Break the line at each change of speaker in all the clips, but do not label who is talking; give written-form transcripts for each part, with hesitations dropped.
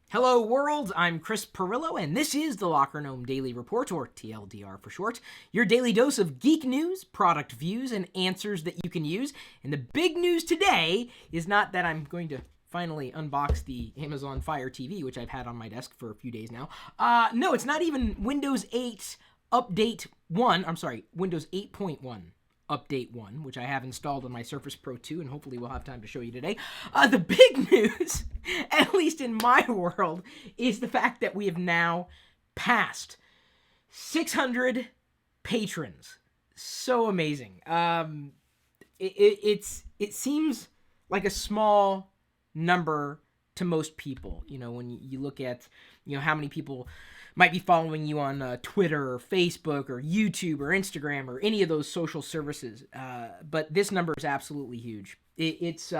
Hello world, I'm Chris Pirillo, and this is the LockerGnome Daily Report, or TLDR for short, your daily dose of geek news, product views, and answers that you can use. And the big news today is not that I'm going to finally unbox the Amazon Fire TV, which I've had on my desk for a few days now. No, it's not even Windows 8 Update 1, Windows 8.1. Update 1, which I have installed on my Surface Pro 2, and hopefully we'll have time to show you today. The big news, at least in my world, is the fact that we have now passed 600 patrons. So amazing. It seems like a small number to most people. You know, when you look at, how many people might be following you on Twitter or Facebook or YouTube or Instagram or any of those social services. But this number is absolutely huge. It's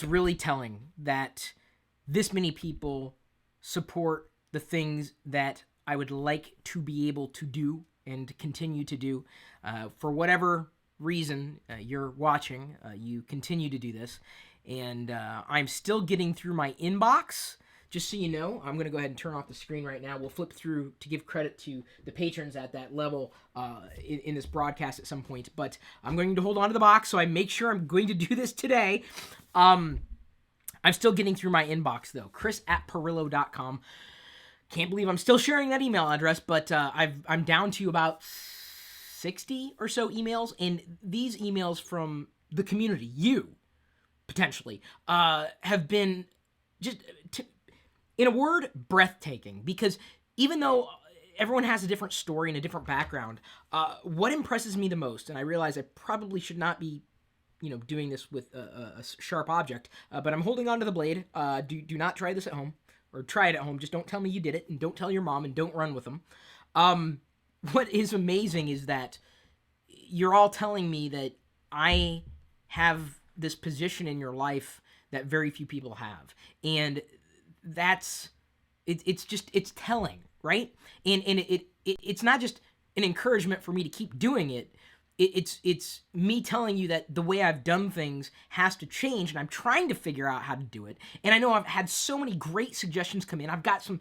really telling that this many people support the things that I would like to be able to do and continue to do. For whatever reason you're watching, you continue to do this. And I'm still getting through my inbox. Just so you know, I'm going to go ahead and turn off the screen right now. We'll flip through to give credit to the patrons at that level in this broadcast at some point. But I'm going to hold on to the box, so I make sure I'm going to do this today. I'm still getting through my inbox, though. Chris@Pirillo.com. Can't believe I'm still sharing that email address, but I'm down to about 60 or so emails. And these emails from the community, you, potentially, have been just... in a word, breathtaking. Because even though everyone has a different story and a different background, what impresses me the most, and I realize I probably should not be, doing this with a sharp object, but I'm holding onto the blade. Do not try this at home, or try it at home. Just don't tell me you did it, and don't tell your mom, and don't run with them. What is amazing is that you're all telling me that I have this position in your life that very few people have, and that's it's telling, right? And it's not just an encouragement for me to keep doing it. It's me telling you that the way I've done things has to change, and I'm trying to figure out how to do it. And I know I've had so many great suggestions come in. I've got some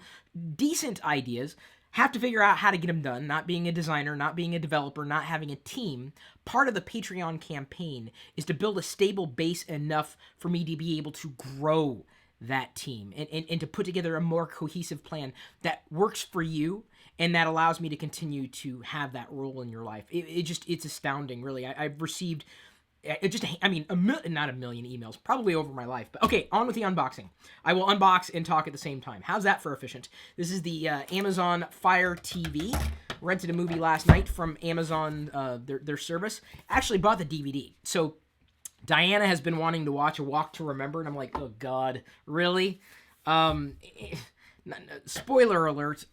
decent ideas. Have to figure out how to get them done. Not being a designer, not being a developer, not having a team. Part of the Patreon campaign is to build a stable base enough for me to be able to grow that team and to put together a more cohesive plan that works for you and that allows me to continue to have that role in your life. It's astounding, really. I've received not a million emails, probably over my life. But okay, on with the unboxing. I will unbox and talk at the same time. How's that for efficient? This is the Amazon Fire TV. Rented a movie last night from Amazon, their service. Actually bought the DVD. So Diana has been wanting to watch A Walk to Remember, and I'm like, oh God, really? Spoiler alert,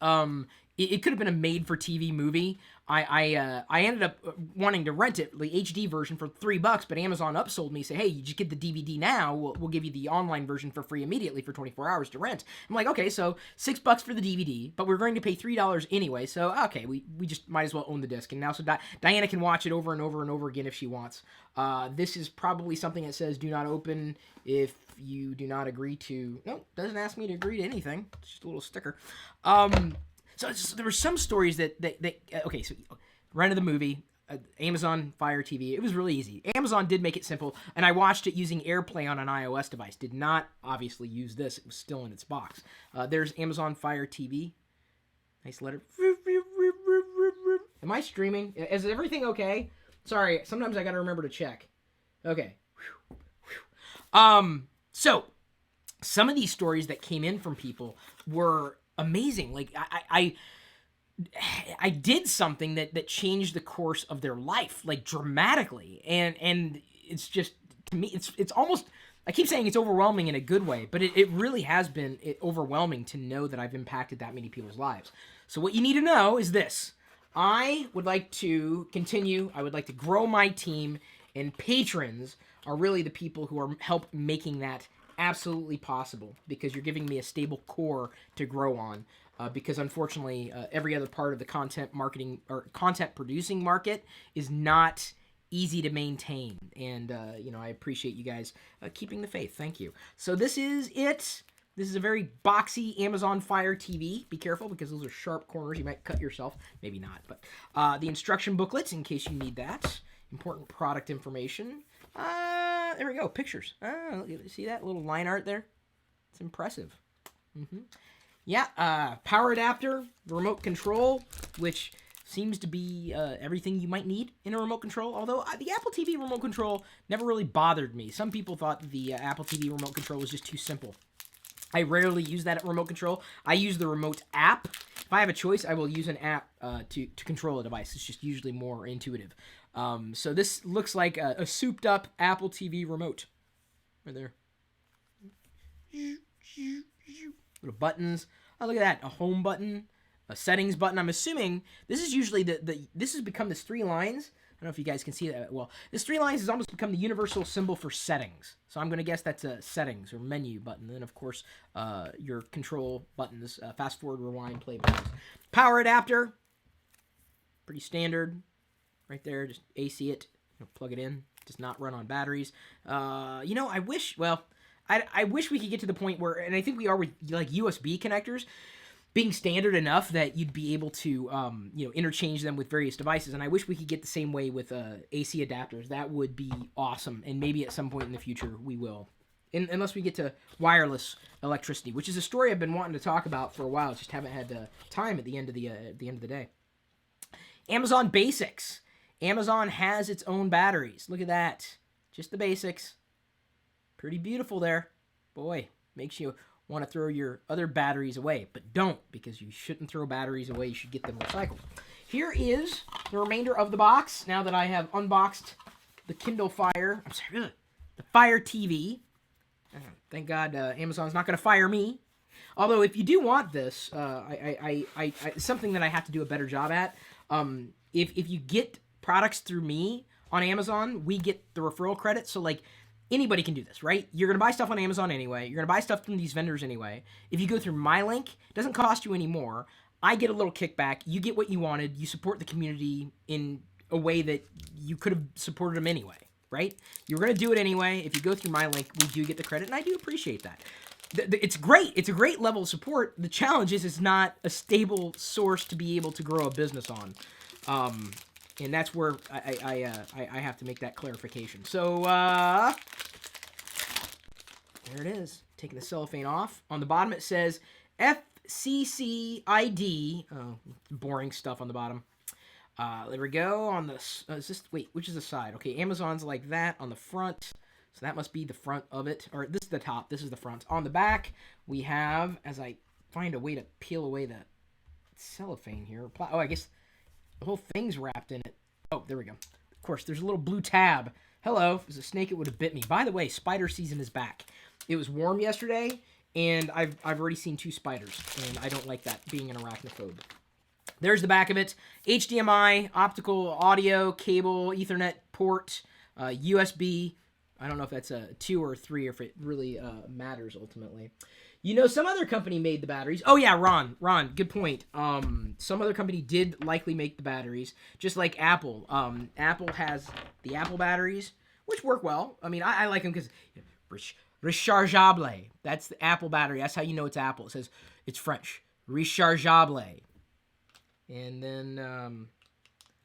it could have been a made-for-TV movie. I ended up wanting to rent it, the HD version, for $3, but Amazon upsold me, say, hey, you just get the DVD now, we'll give you the online version for free immediately for 24 hours to rent. I'm like, okay, so $6 for the DVD, but we're going to pay $3 anyway, so okay, we just might as well own the disc. And now so Diana can watch it over and over and over again if she wants. This is probably something that says do not open if you do not agree to... No, doesn't ask me to agree to anything. It's just a little sticker. So there were some stories that okay, so rented the movie, Amazon Fire TV. It was really easy. Amazon did make it simple, and I watched it using AirPlay on an iOS device. Did not, obviously, use this. It was still in its box. There's Amazon Fire TV. Nice letter. Am I streaming? Is everything okay? Sorry, sometimes I gotta remember to check. Okay. So, some of these stories that came in from people were amazing. Like I did something that changed the course of their life, like dramatically, and it's just, to me, it's almost, I keep saying it's overwhelming in a good way, but it really has been overwhelming to know that I've impacted that many people's lives. So what you need to know is this: I would like to continue. I would like to grow my team, and patrons are really the people who are help making that absolutely possible, because you're giving me a stable core to grow on. Because unfortunately, every other part of the content marketing or content producing market is not easy to maintain. And, I appreciate you guys keeping the faith. Thank you. So this is it. This is a very boxy Amazon Fire TV. Be careful because those are sharp corners. You might cut yourself. Maybe not, but the instruction booklets in case you need that. Important product information. There we go. Pictures. See that little line art there? It's impressive. Yeah, power adapter, remote control, which seems to be everything you might need in a remote control. Although the Apple TV remote control never really bothered me. Some people thought the Apple TV remote control was just too simple. I rarely use that remote control. I use the remote app. If I have a choice, I will use an app to control a device. It's just usually more intuitive. So this looks like a souped up Apple TV remote. Right there. Little buttons. Oh, look at that. A home button. A settings button. I'm assuming this is usually this has become this 3 lines. I don't know if you guys can see that well. This 3 lines has almost become the universal symbol for settings. So I'm going to guess that's a settings or menu button. Then, of course, your control buttons, fast forward, rewind, play buttons. Power adapter. Pretty standard. Right there. Just AC it. Plug it in. Does not run on batteries. I wish, well, I wish we could get to the point where, and I think we are with like USB connectors, being standard enough that you'd be able to, interchange them with various devices. And I wish we could get the same way with AC adapters. That would be awesome. And maybe at some point in the future we will. Unless we get to wireless electricity, which is a story I've been wanting to talk about for a while. Just haven't had time at the end of the day. Amazon Basics. Amazon has its own batteries. Look at that. Just the basics. Pretty beautiful there. Boy, makes you want to throw your other batteries away, but don't, because you shouldn't throw batteries away. You should get them recycled. Here is the remainder of the box. Now that I have unboxed the Kindle Fire, the Fire TV. Thank God Amazon's not going to fire me. Although if you do want this, something that I have to do a better job at. If you get products through me on Amazon, we get the referral credit. So like, anybody can do this, right? You're going to buy stuff on Amazon anyway. You're going to buy stuff from these vendors anyway. If you go through my link, it doesn't cost you any more. I get a little kickback. You get what you wanted. You support the community in a way that you could have supported them anyway, right? You're going to do it anyway. If you go through my link, we do get the credit, and I do appreciate that. It's great. It's a great level of support. The challenge is it's not a stable source to be able to grow a business on. And that's where I have to make that clarification. So, there it is. Taking the cellophane off. On the bottom it says FCC-ID. Oh, boring stuff on the bottom. There we go. On the, which is the side? Okay, Amazon's like that on the front. So that must be the front of it. Or this is the top. This is the front. On the back, we have, as I find a way to peel away the cellophane here. Oh, I guess the whole thing's wrapped in it. Oh, there we go. Of course, there's a little blue tab. Hello. If it was a snake, it would have bit me. By the way, spider season is back. It was warm yesterday, and I've already seen 2 spiders, and I don't like that, being an arachnophobe. There's the back of it. HDMI, optical audio, cable, Ethernet port, USB. I don't know if that's a 2 or 3, or if it really matters ultimately. Some other company made the batteries. Oh, yeah, Ron, good point. Some other company did likely make the batteries, just like Apple. Apple has the Apple batteries, which work well. I mean, I like them because rechargeable. That's the Apple battery. That's how you know it's Apple. It says it's French. Rechargeable. And then,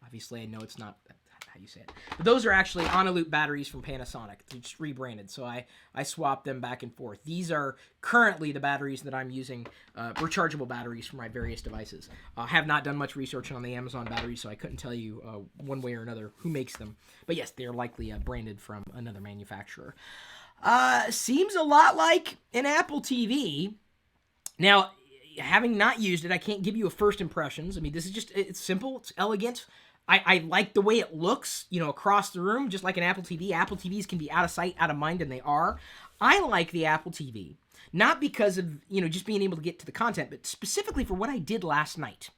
obviously, I know it's not how you say it. But those are actually on-a-loop batteries from Panasonic. They're just rebranded, so I swap them back and forth. These are currently the batteries that I'm using, rechargeable batteries for my various devices. I have not done much research on the Amazon batteries, so I couldn't tell you one way or another who makes them. But yes, they're likely branded from another manufacturer. Seems a lot like an Apple TV. Now, having not used it, I can't give you a first impressions. I mean, this is just, it's simple, it's elegant. I like the way it looks, across the room, just like an Apple TV. Apple TVs can be out of sight, out of mind, and they are. I like the Apple TV, not because of, just being able to get to the content, but specifically for what I did last night.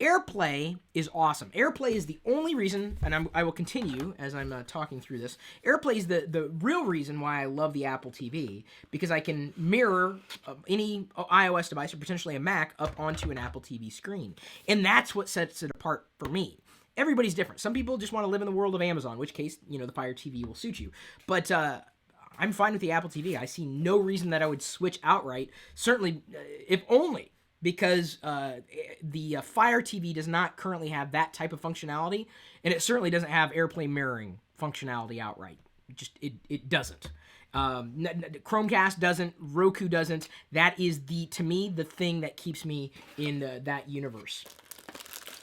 AirPlay is awesome. AirPlay is the only reason, and I will continue as I'm talking through this. AirPlay is the real reason why I love the Apple TV, because I can mirror any iOS device or potentially a Mac up onto an Apple TV screen. And that's what sets it apart for me. Everybody's different. Some people just want to live in the world of Amazon, in which case, the Fire TV will suit you. But I'm fine with the Apple TV. I see no reason that I would switch outright. Certainly, if only because the Fire TV does not currently have that type of functionality, and it certainly doesn't have AirPlay mirroring functionality outright. It doesn't. Chromecast doesn't. Roku doesn't. That is to me the thing that keeps me in that universe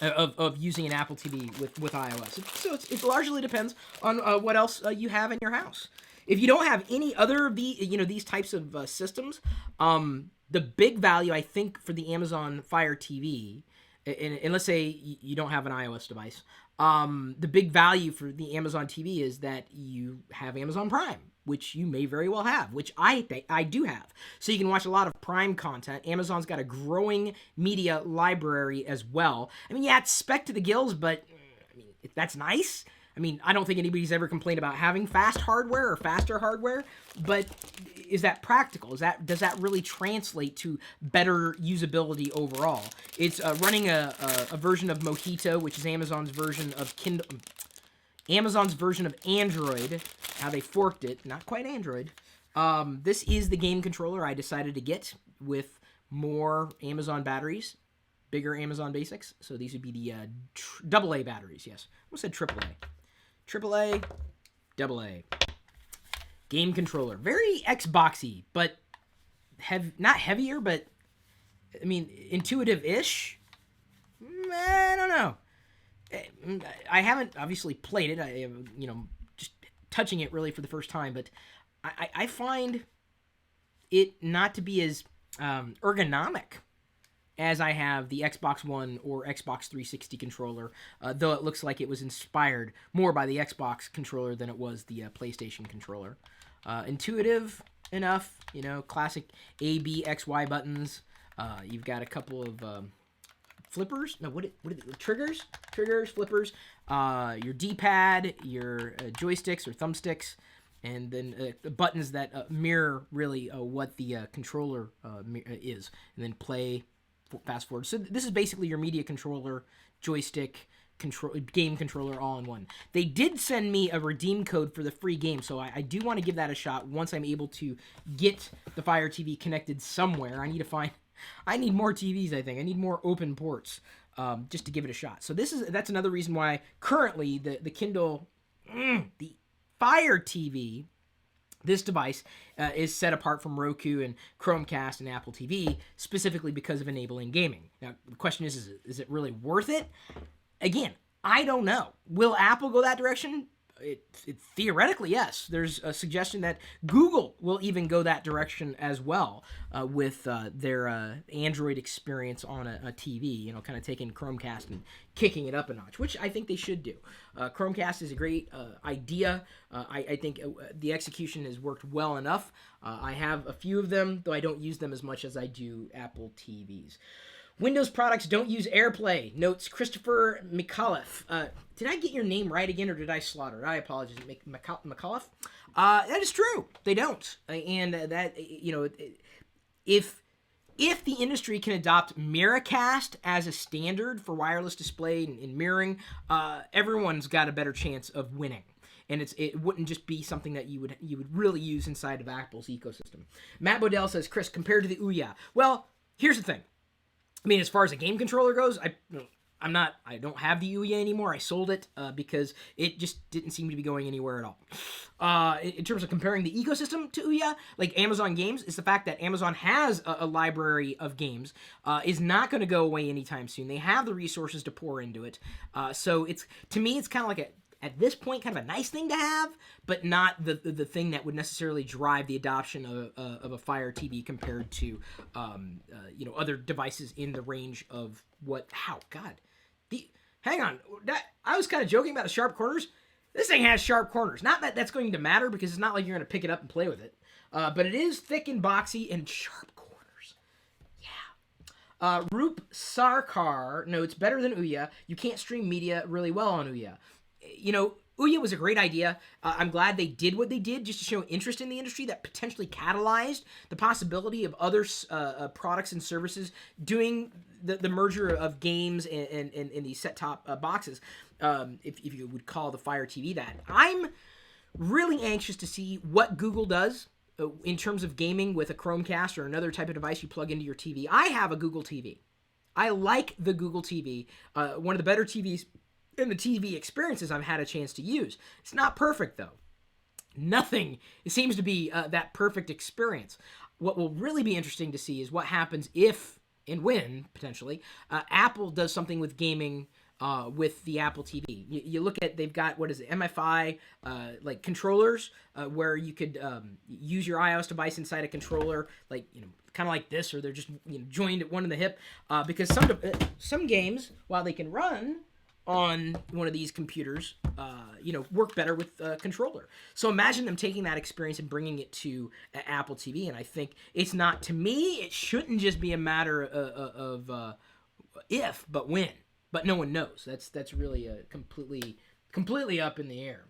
of using an Apple TV with iOS. So it largely depends on what else you have in your house. If you don't have any other of these types of systems, the big value I think for the Amazon Fire TV, and let's say you don't have an iOS device, the big value for the Amazon TV is that you have Amazon Prime, which you may very well have, which I do have. So you can watch a lot of Prime content. Amazon's got a growing media library as well. I mean, yeah, it's spec to the gills, but I mean, that's nice. I mean, I don't think anybody's ever complained about having fast hardware or faster hardware, but is that practical? Does that really translate to better usability overall? It's running a version of Mojito, which is Amazon's version of Kindle, Amazon's version of Android. How they forked it, not quite Android. This is the game controller I decided to get with more Amazon batteries, bigger Amazon Basics. So these would be the AA batteries. Yes, I almost said AAA. AAA, AA. Game controller. Very Xboxy, but not heavier, but I mean, intuitive-ish? I don't know. I haven't obviously played it. I have, just touching it really for the first time, but I find it not to be as ergonomic as I have the Xbox One or Xbox 360 controller, though it looks like it was inspired more by the Xbox controller than it was the PlayStation controller. Intuitive enough, classic A, B, X, Y buttons. You've got a couple of flippers. No, what are they? Triggers, flippers. Your D-pad, your joysticks or thumbsticks, and then buttons that mirror really what the controller is, and then play, fast forward. So this is basically your media controller, joystick, game controller all in one. They did send me a redeem code for the free game, so I do want to give that a shot once I'm able to get the Fire TV connected somewhere. I need more TVs, I think. I need more open ports just to give it a shot. So that's another reason why currently the Kindle, the Fire TV, this device is set apart from Roku and Chromecast and Apple TV specifically because of enabling gaming. Now, the question is it really worth it? Again, I don't know. Will Apple go that direction? It theoretically, yes. There's a suggestion that Google will even go that direction as well with their Android experience on a TV, kind of taking Chromecast and kicking it up a notch, which I think they should do. Chromecast is a great idea. I think the execution has worked well enough. I have a few of them, though I don't use them as much as I do Apple TVs. Windows products don't use AirPlay, notes Christopher McAuliffe. Did I get your name right again, or did I slaughter it? I apologize. McAuliffe? That is true. They don't. And that, if the industry can adopt Miracast as a standard for wireless display and mirroring, everyone's got a better chance of winning. And it wouldn't just be something that you would really use inside of Apple's ecosystem. Matt Bodell says, Chris, compared to the Ouya. Well, here's the thing. I mean, as far as a game controller goes, I don't have the Ouya anymore. I sold it because it just didn't seem to be going anywhere at all. In terms of comparing the ecosystem to Ouya, like Amazon Games, is the fact that Amazon has a library of games, is not going to go away anytime soon. They have the resources to pour into it. So to me, it's kind of like at this point, kind of a nice thing to have, but not the thing that would necessarily drive the adoption of a Fire TV compared to other devices in the range of hang on, I was kind of joking about the sharp corners. This thing has sharp corners. Not that that's going to matter because it's not like you're going to pick it up and play with it, but it is thick and boxy and sharp corners. Yeah. Roop Sarkar notes, better than Ouya. You can't stream media really well on Ouya. Ouya was a great idea. I'm glad they did what they did just to show interest in the industry that potentially catalyzed the possibility of other products and services doing the merger of games and these set-top boxes, if you would call the Fire TV that. I'm Really anxious to see what Google does in terms of gaming with a Chromecast or another type of device you plug into your TV. I have a Google TV. I like the Google TV. One of the better TVs in the TV experiences I've had a chance to use. It's not perfect, though. Nothing. It seems to be that perfect experience. What will really be interesting to see is what happens if and when, potentially, Apple does something with gaming with the Apple TV. You look at, they've got, what is it, MFI, like controllers, where you could use your iOS device inside a controller, like, kind of like this, or they're just joined at one in the hip, because some games, while they can run on one of these computers, work better with a controller. So imagine them taking that experience and bringing it to Apple TV. And I think it's not, to me, it shouldn't just be a matter of if, but when. But no one knows. That's really completely up in the air.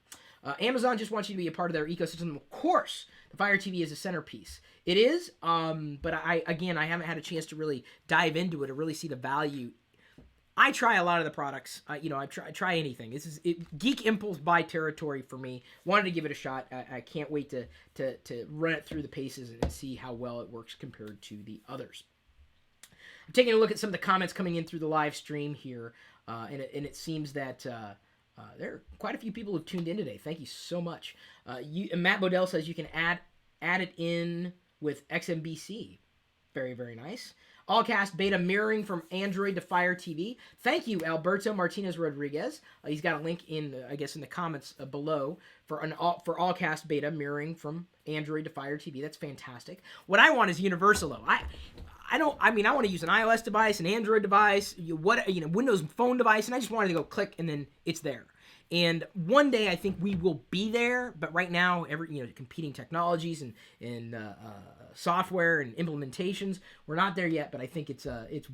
Amazon just wants you to be a part of their ecosystem. Of course, the Fire TV is a centerpiece. It is, but I haven't had a chance to really dive into it or really see the value. I try a lot of the products. I try anything. This is Geek Impulse buy territory for me. Wanted to give it a shot. I can't wait to run it through the paces and see how well it works compared to the others. I'm taking a look at some of the comments coming in through the live stream here, and it seems that there are quite a few people who've tuned in today. Thank you so much. Matt Bodell says you can add it in with XMBC. Very, very nice. Allcast beta mirroring from Android to Fire TV. Thank you, Alberto Martinez Rodriguez. He's got a link in the comments below for Allcast beta mirroring from Android to Fire TV. That's fantastic. What I want is universal, though. I want to use an iOS device, an Android device, Windows Phone device, and I just wanted to go click and then it's there. And one day I think we will be there, but right now, competing technologies and software and implementations, we're not there yet, but I think it's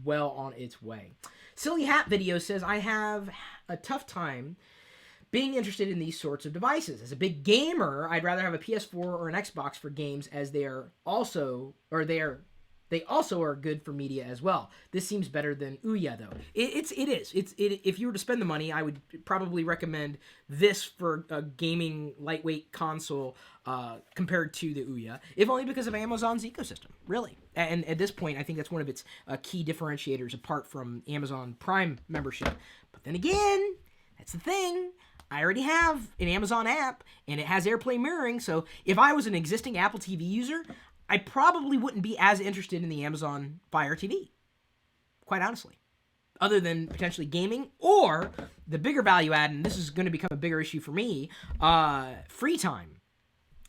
well on its way. Silly Hat Video says, I have a tough time being interested in these sorts of devices. As a big gamer, I'd rather have a PS4 or an Xbox for games, as they also are good for media as well. This seems better than Ouya, though. It is. If you were to spend the money, I would probably recommend this for a gaming lightweight console compared to the Ouya, if only because of Amazon's ecosystem, really. And at this point, I think that's one of its key differentiators apart from Amazon Prime membership. But then again, that's the thing. I already have an Amazon app, and it has AirPlay mirroring, so if I was an existing Apple TV user, I probably wouldn't be as interested in the Amazon Fire TV, quite honestly, other than potentially gaming or the bigger value add, and this is going to become a bigger issue for me, free time.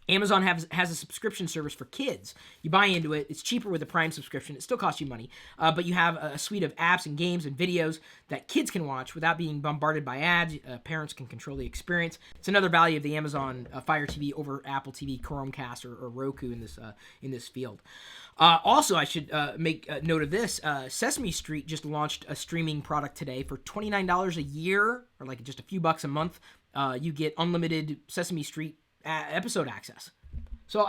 Amazon has a subscription service for kids. You buy into it. It's cheaper with a Prime subscription. It still costs you money, but you have a suite of apps and games and videos that kids can watch without being bombarded by ads. Parents can control the experience. It's another value of the Amazon Fire TV over Apple TV, Chromecast, or Roku in this field. Also, I should make a note of this. Sesame Street just launched a streaming product today for $29 a year, or like just a few bucks a month. You get unlimited Sesame Street episode access. So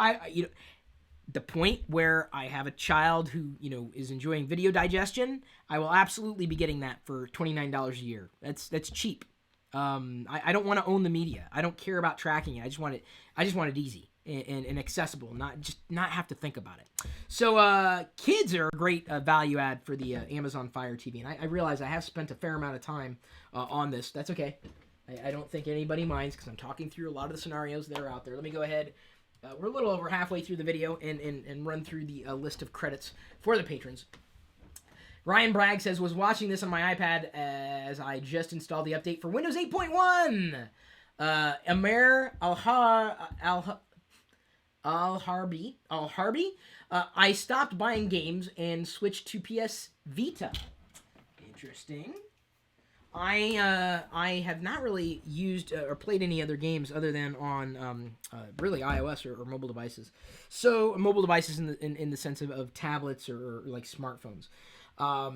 the point where I have a child who is enjoying video digestion, I will absolutely be getting that for $29 a year. That's cheap. I don't want to own the media. I don't care about tracking it. I just want it easy and accessible, not have to think about it. So kids are a great value add for the Amazon Fire TV, and I realize I have spent a fair amount of time on this. That's okay. I don't think anybody minds because I'm talking through a lot of the scenarios that are out there. Let me go ahead. We're a little over halfway through the video and run through the list of credits for the patrons. Ryan Bragg says, was watching this on my iPad as I just installed the update for Windows 8.1. Amer Al-Harbi. I stopped buying games and switched to PS Vita. Interesting. I have not really used or played any other games other than on really iOS or mobile devices. So mobile devices in the sense of tablets or like smartphones.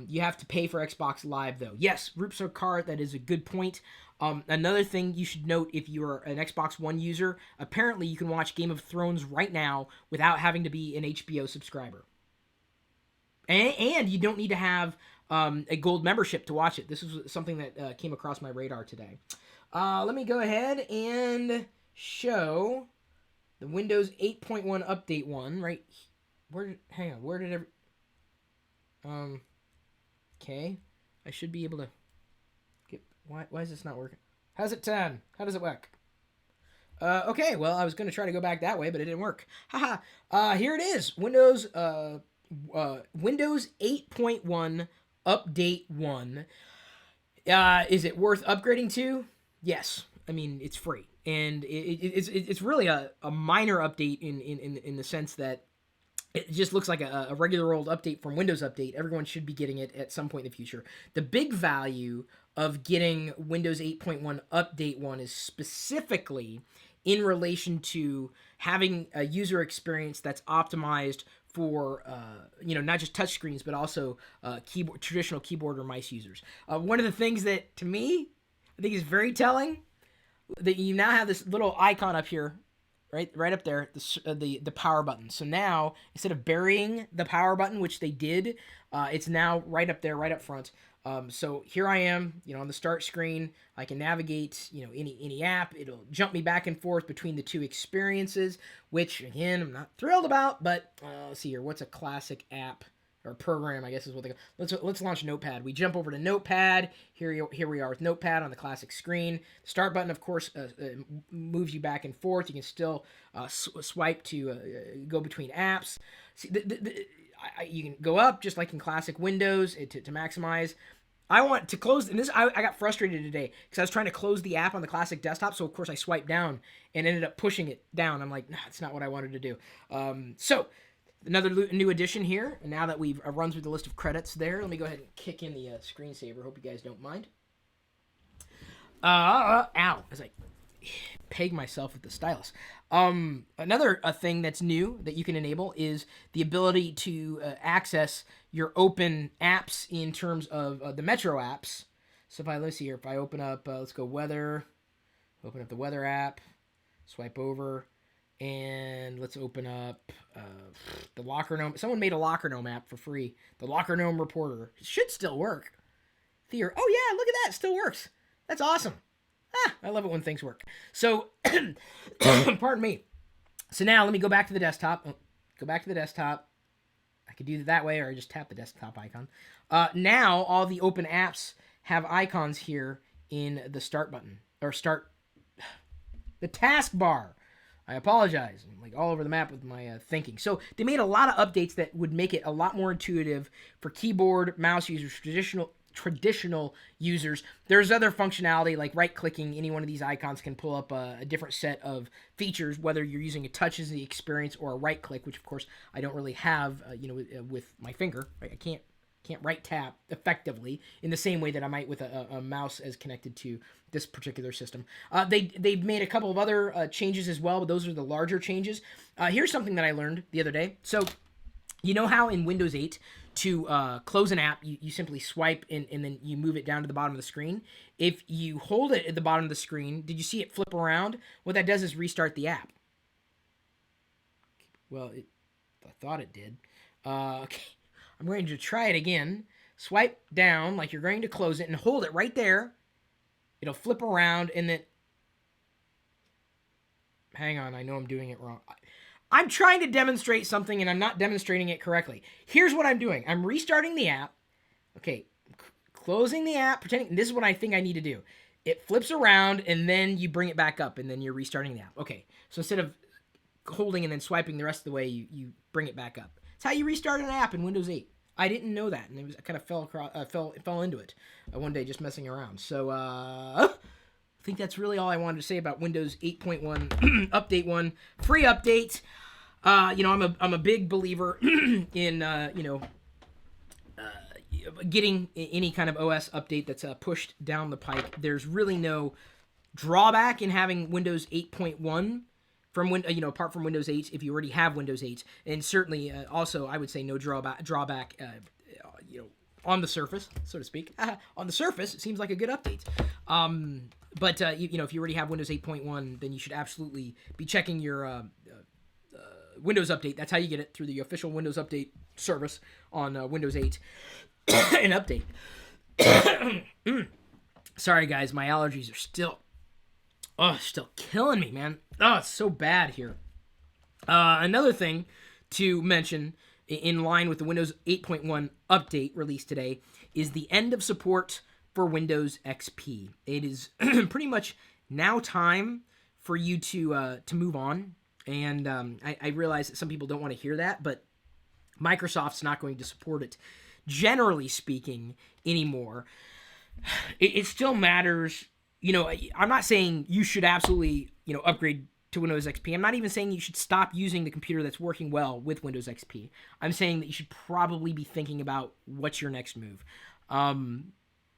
You have to pay for Xbox Live though. Yes, Rupsar Cart, that is a good point. Another thing you should note if you're an Xbox One user, apparently you can watch Game of Thrones right now without having to be an HBO subscriber. And you don't need to have a gold membership to watch it. This is something that came across my radar today. Let me go ahead and show the Windows 8.1 update one, right? Hang on, where did okay. I should be able to get, why is this not working? How's it 10? How does it work? Okay, well, I was going to try to go back that way, but it didn't work. Haha. Here it is. Windows 8.1 Update 1. Is it worth upgrading to? Yes. I mean, it's free. And it's really a minor update in the sense that it just looks like a regular old update from Windows Update. Everyone should be getting it at some point in the future. The big value of getting Windows 8.1 Update 1 is specifically in relation to having a user experience that's optimized for not just touchscreens but also traditional keyboard or mice users. One of the things that to me I think is very telling, that you now have this little icon up here, right up there, the power button. So now instead of burying the power button, which they did, it's now right up there, right up front. So here I am, on the start screen. I can navigate, any app. It'll jump me back and forth between the two experiences, which again, I'm not thrilled about, but let's see here. What's a classic app or program, I guess is what they call. Let's launch Notepad. We jump over to Notepad. Here we are with Notepad on the classic screen. Start button, of course, moves you back and forth. You can still swipe to go between apps. See, you can go up just like in classic Windows to maximize. I want to close, and I got frustrated today because I was trying to close the app on the classic desktop, so of course I swiped down and ended up pushing it down. I'm like, nah, that's not what I wanted to do. So another new addition here, and now that we've run through the list of credits there, let me go ahead and kick in the screensaver. Hope you guys don't mind. Ow, as I peg myself with the stylus. Another thing that's new that you can enable is the ability to access your open apps in terms of the Metro apps. So let's see here, if I open up, let's go weather, open up the weather app, swipe over, and let's open up the LockerGnome. Someone made a LockerGnome app for free. The LockerGnome Reporter. It should still work. Oh yeah, look at that, it still works. That's awesome. I love it when things work. So, pardon me. So now let me go back to the desktop. Go back to the desktop. I could do it that way, or I just tap the desktop icon. Now all the open apps have icons here in the start button, or the taskbar. I apologize. I'm like all over the map with my thinking. So they made a lot of updates that would make it a lot more intuitive for keyboard, mouse users, traditional users. There's other functionality like right-clicking. Any one of these icons can pull up a different set of features, whether you're using a touch as the experience or a right-click, which of course I don't really have, with my finger. Right? I can't right tap effectively in the same way that I might with a mouse as connected to this particular system. They've made a couple of other changes as well, but those are the larger changes. Here's something that I learned the other day. So you know how in Windows 8 to close an app, you simply swipe and then you move it down to the bottom of the screen. If you hold it at the bottom of the screen, did you see it flip around? What that does is restart the app. Well, I thought it did. Okay, I'm going to try it again. Swipe down like you're going to close it and hold it right there. It'll flip around and then... Hang on, I know I'm doing it wrong. I'm trying to demonstrate something and I'm not demonstrating it correctly. Here's what I'm doing. I'm restarting the app. Okay, closing the app, pretending this is what I think I need to do. It flips around and then you bring it back up and then you're restarting the app. Okay, so instead of holding and then swiping the rest of the way, you bring it back up. It's how you restart an app in Windows 8. I didn't know that, and I kind of fell into it one day just messing around. So I think that's really all I wanted to say about Windows 8.1 Update 1 free update. I'm a big believer in getting any kind of OS update that's pushed down the pike. There's really no drawback in having Windows 8.1 from apart from Windows 8 if you already have Windows 8, and certainly also I would say no drawback on the surface, so to speak. On the surface, it seems like a good update. But if you already have Windows 8.1, then you should absolutely be checking your Windows Update. That's how you get it, through the official Windows Update service on Windows 8 and Update. Sorry, guys, my allergies are still Oh, it's still killing me, man. Oh, it's so bad here. Another thing to mention in line with the Windows 8.1 update released today is the end of support for Windows XP. It is pretty much now time for you to move on. And I realize that some people don't want to hear that, but Microsoft's not going to support it, generally speaking, anymore. It still matters. You know, I'm not saying you should absolutely, upgrade to Windows XP. I'm not even saying you should stop using the computer that's working well with Windows XP. I'm saying that you should probably be thinking about what's your next move.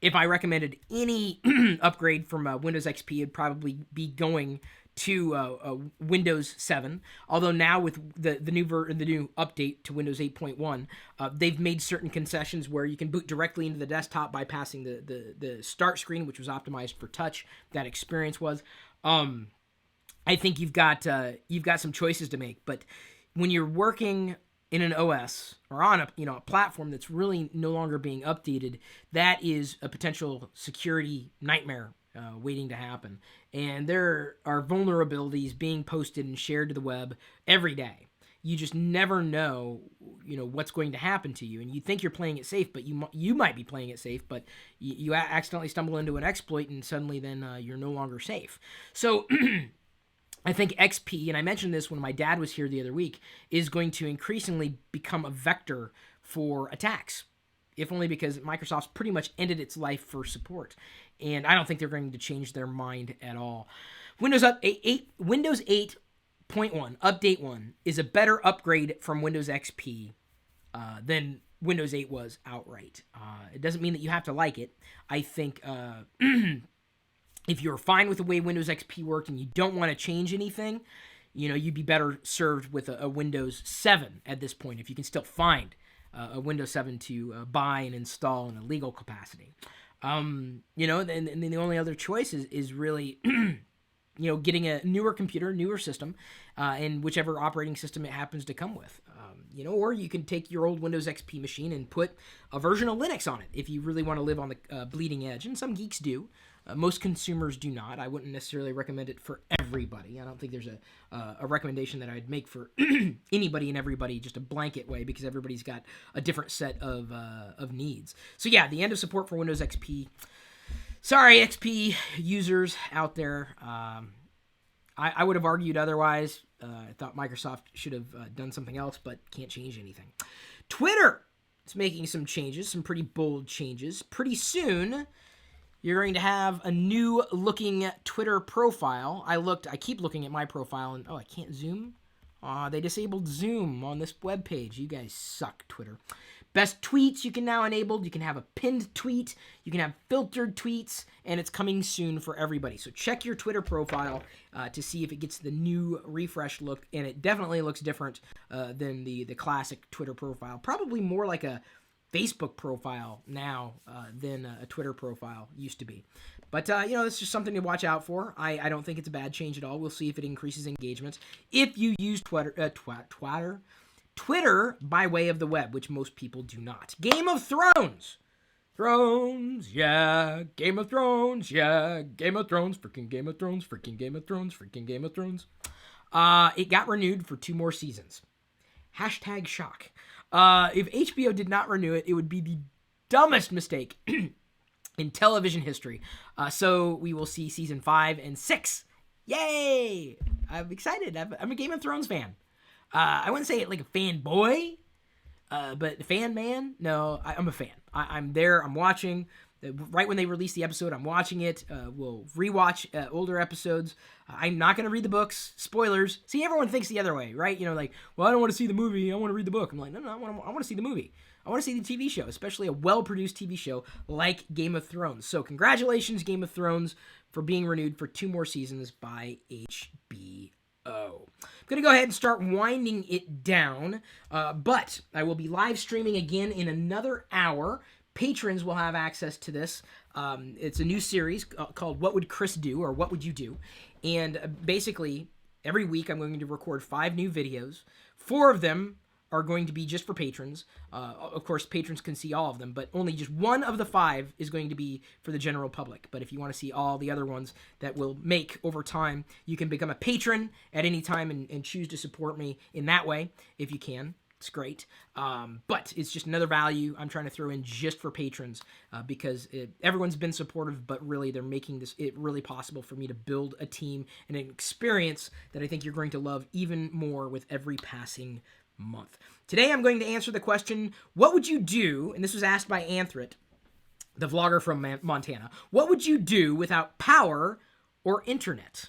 If I recommended any upgrade from Windows XP, it'd probably be going to Windows 7. Although now with the new update to Windows 8.1, they've made certain concessions where you can boot directly into the desktop bypassing the start screen, which was optimized for touch. That experience was. I think you've got some choices to make, but when you're working in an OS or on a platform that's really no longer being updated, that is a potential security nightmare waiting to happen. And there are vulnerabilities being posted and shared to the web every day. You just never know, what's going to happen to you. And you think you're playing it safe, but you might be playing it safe, but you accidentally stumble into an exploit, and suddenly then you're no longer safe. So I think XP, and I mentioned this when my dad was here the other week, is going to increasingly become a vector for attacks, if only because Microsoft's pretty much ended its life for support. And I don't think they're going to change their mind at all. Windows 8.1 Update 1 is a better upgrade from Windows XP than Windows 8 was outright. It doesn't mean that you have to like it. I think if you're fine with the way Windows XP worked and you don't want to change anything, you'd be better served with a Windows 7 at this point, if you can still find a Windows 7 to buy and install in a legal capacity. And the only other choice is really, getting a newer computer, newer system, and whichever operating system it happens to come with. Or you can take your old Windows XP machine and put a version of Linux on it if you really want to live on the bleeding edge. And some geeks do. Most consumers do not. I wouldn't necessarily recommend it for everybody. I don't think there's a recommendation that I'd make for anybody and everybody, just a blanket way, because everybody's got a different set of needs. So yeah, the end of support for Windows XP. Sorry, XP users out there. I would have argued otherwise. I thought Microsoft should have done something else, but can't change anything. Twitter is making some changes, some pretty bold changes. Pretty soon, you're going to have a new looking Twitter profile. I keep looking at my profile and, I can't zoom. They disabled Zoom on this webpage. You guys suck, Twitter. Best tweets you can now enable. You can have a pinned tweet. You can have filtered tweets, and it's coming soon for everybody. So check your Twitter profile to see if it gets the new refresh look, and it definitely looks different than the classic Twitter profile. Probably more like a Facebook profile now than a Twitter profile used to be. But, it's just something to watch out for. I don't think it's a bad change at all. We'll see if it increases engagement. If you use Twitter by way of the web, which most people do not. Game of Thrones. Thrones, yeah. Game of Thrones, yeah. Game of Thrones, freaking Game of Thrones, freaking Game of Thrones, freaking Game of Thrones. It got renewed for 2 more seasons. Hashtag shock. If HBO did not renew it, it would be the dumbest mistake in television history. So we will see season 5 and 6. Yay! I'm excited. I'm a Game of Thrones fan. I wouldn't say it like a fanboy, but fan man. No, I'm a fan. I'm there. I'm watching. Right when they release the episode, I'm watching it. We'll rewatch older episodes. I'm not going to read the books. Spoilers. See, everyone thinks the other way, right? I don't want to see the movie. I want to read the book. I'm like, no, I want to see the movie. I want to see the TV show, especially a well-produced TV show like Game of Thrones. So congratulations, Game of Thrones, for being renewed for 2 more seasons by HBO. I'm going to go ahead and start winding it down, but I will be live streaming again in another hour. Patrons will have access to this. It's a new series called What Would Chris Do, or What Would You Do? And basically, every week I'm going to record 5 new videos. 4 of them are going to be just for patrons. Of course, patrons can see all of them, but only just one of the 5 is going to be for the general public. But if you want to see all the other ones that will make over time, you can become a patron at any time and choose to support me in that way if you can. It's great. But it's just another value I'm trying to throw in just for patrons because everyone's been supportive, but really they're making it really possible for me to build a team and an experience that I think you're going to love even more with every passing month. Today I'm going to answer the question, what would you do, and this was asked by Anthrit, the vlogger from Montana, what would you do without power or internet?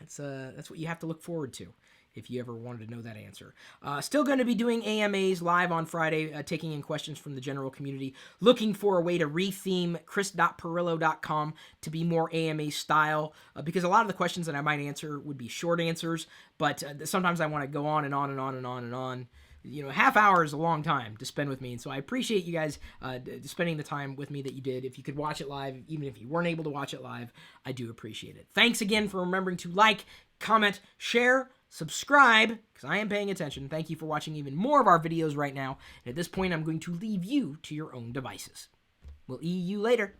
That's what you have to look forward to if you ever wanted to know that answer. Still going to be doing AMAs live on Friday, taking in questions from the general community, looking for a way to retheme chris.pirillo.com to be more AMA style, because a lot of the questions that I might answer would be short answers, but sometimes I want to go on and on and on and on and on. You know, half hour is a long time to spend with me, and so I appreciate you guys spending the time with me that you did. If you could watch it live, even if you weren't able to watch it live, I do appreciate it. Thanks again for remembering to like, comment, share, subscribe, because I am paying attention. Thank you for watching even more of our videos right now. And at this point, I'm going to leave you to your own devices. We'll see you later.